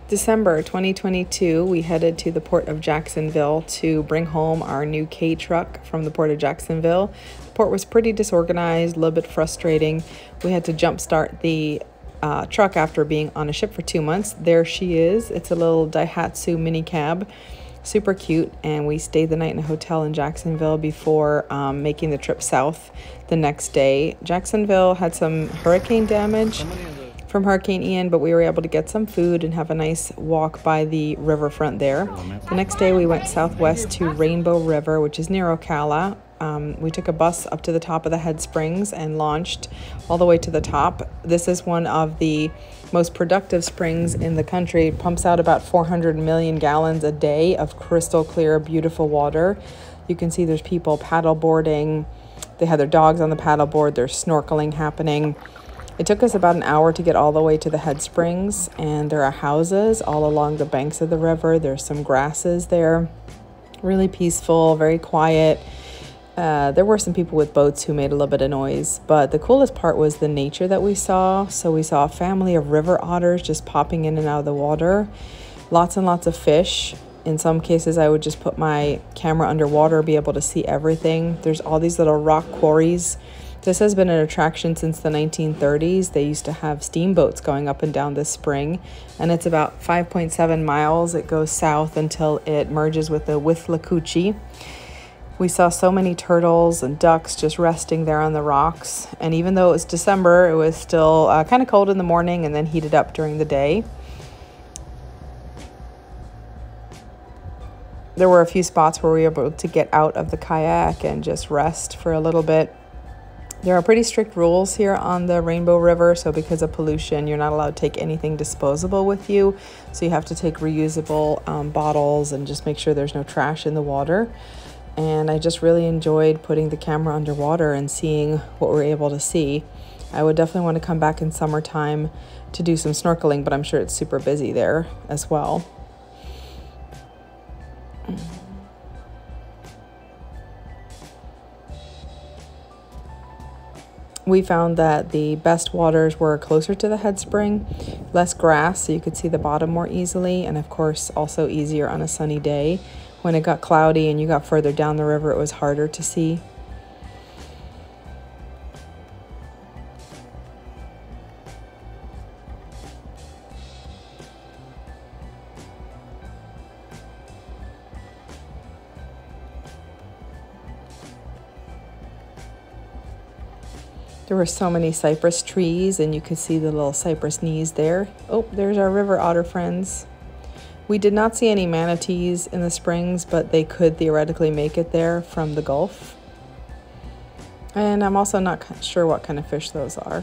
December 2022, we headed to the Port of Jacksonville to bring home our new K truck from the Port of Jacksonville. The port was pretty disorganized, a little bit frustrating. We had to jumpstart the truck after being on a ship for 2 months. There she is. It's a little Daihatsu mini cab, super cute, and we stayed the night in a hotel in Jacksonville before making the trip south the next day. Jacksonville had some hurricane damage from Hurricane Ian, but we were able to get some food and have a nice walk by the riverfront there. The next day we went southwest to Rainbow River, which is near Ocala. We took a bus up to the top of the Head Springs and launched all the way to the top. This is one of the most productive springs in the country. It pumps out about 400 million gallons a day of crystal clear, beautiful water. You can see there's people paddle boarding. They have their dogs on the paddleboard. There's snorkeling happening. It took us about an hour to get all the way to the Head Springs, and there are houses all along the banks of the river. There's some grasses there. Really peaceful, very quiet. There were some people with boats who made a little bit of noise, but the coolest part was the nature that we saw. So we saw a family of river otters just popping in and out of the water. Lots and lots of fish. In some cases, I would just put my camera underwater, be able to see everything. There's all these little rock quarries. This has been an attraction since the 1930s. They used to have steamboats going up and down this spring, and it's about 5.7 miles. It goes south until it merges with the Withlacoochee. We saw so many turtles and ducks just resting there on the rocks, and even though it was December, it was still kind of cold in the morning and then heated up during the day. There were a few spots where we were able to get out of the kayak and just rest for a little bit. There are pretty strict rules here on the Rainbow River, so because of pollution, you're not allowed to take anything disposable with you. So you have to take reusable bottles and just make sure there's no trash in the water. And I just really enjoyed putting the camera underwater and seeing what we're able to see. I would definitely want to come back in summertime to do some snorkeling, but I'm sure it's super busy there as well. We found that the best waters were closer to the head spring, less grass, so you could see the bottom more easily, and of course also easier on a sunny day. When it got cloudy and you got further down the river, it was harder to see. There were so many cypress trees, and you could see the little cypress knees there. Oh, there's our river otter friends. We did not see any manatees in the springs, but they could theoretically make it there from the Gulf. And I'm also not sure what kind of fish those are.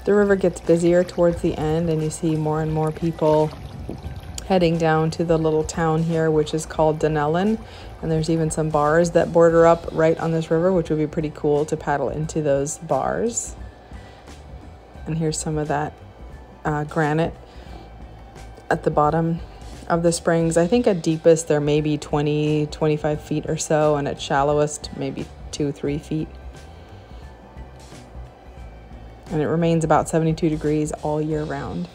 The river gets busier towards the end, and you see more and more people heading down to the little town here, which is called Dunellen. And there's even some bars that border up right on this river, which would be pretty cool to paddle into those bars. And here's some of that granite at the bottom of the springs. I think at deepest there may be 20-25 feet or so, and at shallowest maybe 2-3 feet. And it remains about 72 degrees all year round.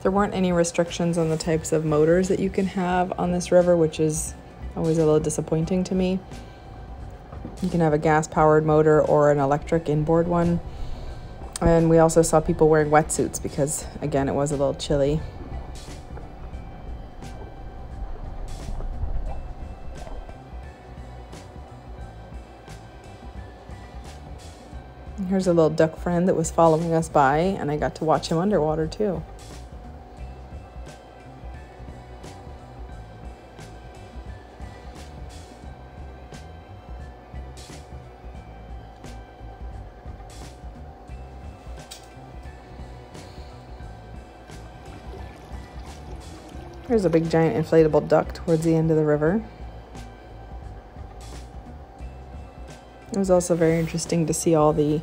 There weren't any restrictions on the types of motors that you can have on this river, which is always a little disappointing to me. You can have a gas-powered motor or an electric inboard one. And we also saw people wearing wetsuits because, again, it was a little chilly. Here's a little duck friend that was following us by, and I got to watch him underwater too. There's a big giant inflatable duck towards the end of the river. It was also very interesting to see all the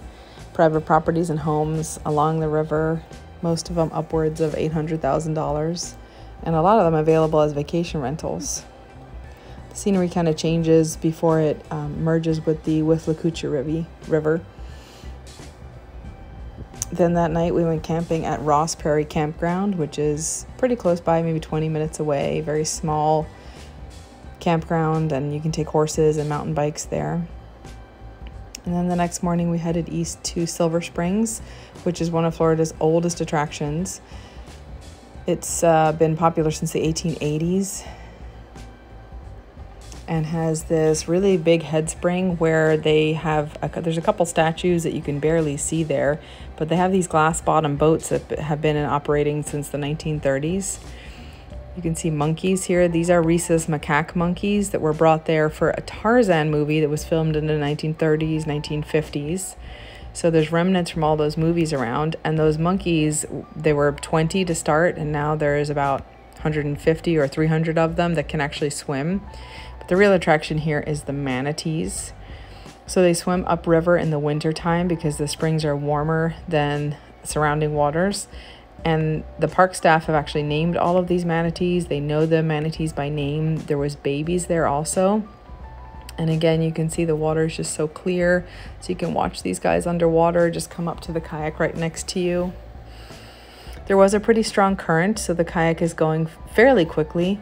private properties and homes along the river, most of them upwards of $800,000, and a lot of them available as vacation rentals. The scenery kind of changes before it merges with the Withlacoochee River. Then that night we went camping at Ross Prairie Campground, which is pretty close by, maybe 20 minutes away. Very small campground, and you can take horses and mountain bikes there. And then the next morning we headed east to Silver Springs, which is one of Florida's oldest attractions. It's been popular since the 1880s and has this really big head spring where they have there's a couple statues that you can barely see there, but they have these glass bottom boats that have been operating since the 1930s. You can see monkeys here. These are rhesus macaque monkeys that were brought there for a Tarzan movie that was filmed in the 1930s, 1950s. So there's remnants from all those movies around, and those monkeys, they were 20 to start, and now there's about 150 or 300 of them that can actually swim. But the real attraction here is the manatees. So they swim upriver in the wintertime because the springs are warmer than surrounding waters. And the park staff have actually named all of these manatees. They know the manatees by name. There was babies there also. And again, you can see the water is just so clear. So you can watch these guys underwater, just come up to the kayak right next to you. There was a pretty strong current, so the kayak is going fairly quickly.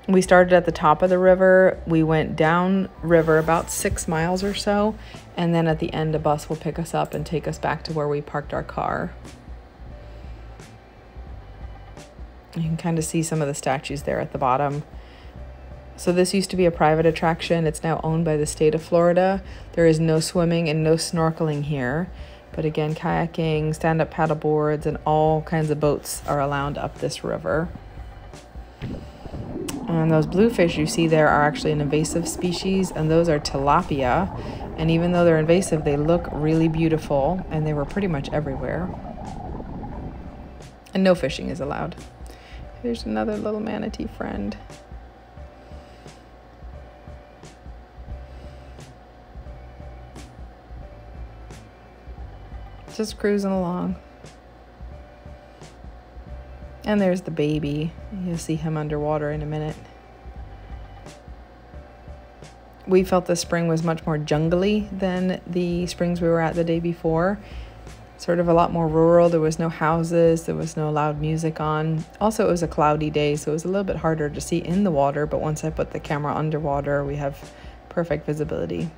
We started at the top of the river. We went down river about 6 miles or so. And then at the end, a bus will pick us up and take us back to where we parked our car. You can kind of see some of the statues there at the bottom. So this used to be a private attraction. It's now owned by the state of Florida. There is no swimming and no snorkeling here. But again, kayaking, stand-up paddle boards, and all kinds of boats are allowed up this river. And those bluefish you see there are actually an invasive species, and those are tilapia. And even though they're invasive, they look really beautiful, and they were pretty much everywhere. And no fishing is allowed. Here's another little manatee friend. Just cruising along. And there's the baby. You'll see him underwater in a minute. We felt the spring was much more jungly than the springs we were at the day before. Sort of a lot more rural. There was no houses. There was no loud music on. Also, it was a cloudy day, so it was a little bit harder to see in the water. But once I put the camera underwater, we have perfect visibility.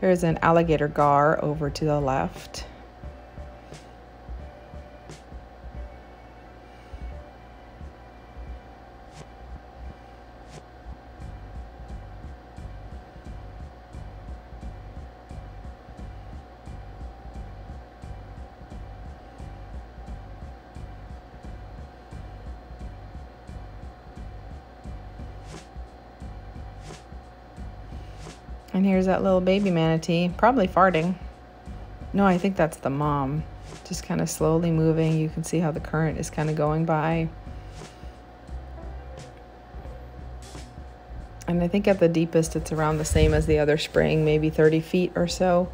There's an alligator gar over to the left. And here's that little baby manatee, probably farting. No, I think that's the mom. Just kind of slowly moving. You can see how the current is kind of going by. And I think at the deepest, it's around the same as the other spring, maybe 30 feet or so.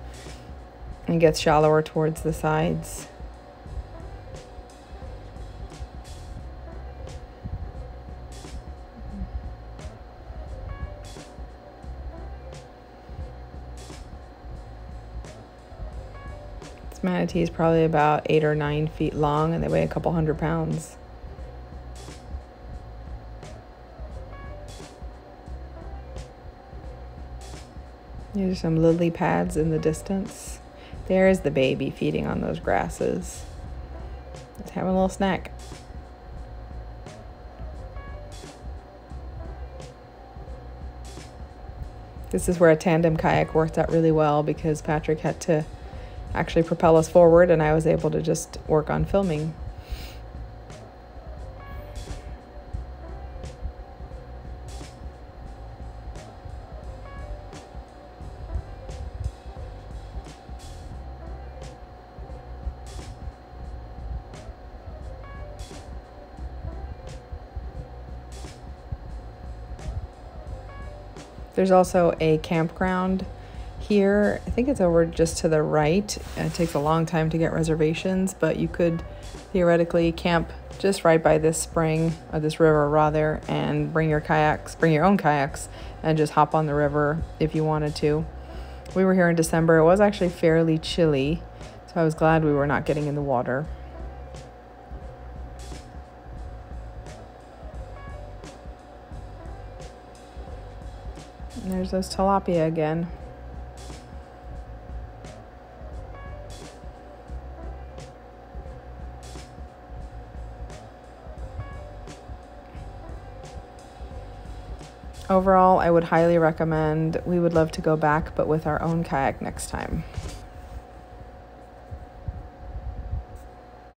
And gets shallower towards the sides. This manatee is probably about 8 or 9 feet long, and they weigh a couple 100 pounds. These are some lily pads in the distance. There's the baby feeding on those grasses. Just having a little snack. This is where a tandem kayak worked out really well because Patrick had to actually propel us forward and I was able to just work on filming. There's also a campground here. I think it's over just to the right. It takes a long time to get reservations, but you could theoretically camp just right by this spring, or this river rather, and bring your own kayaks, and just hop on the river if you wanted to. We were here in December. It was actually fairly chilly, so I was glad we were not getting in the water. And there's those tilapia again. Overall, I would highly recommend. We would love to go back, but with our own kayak next time.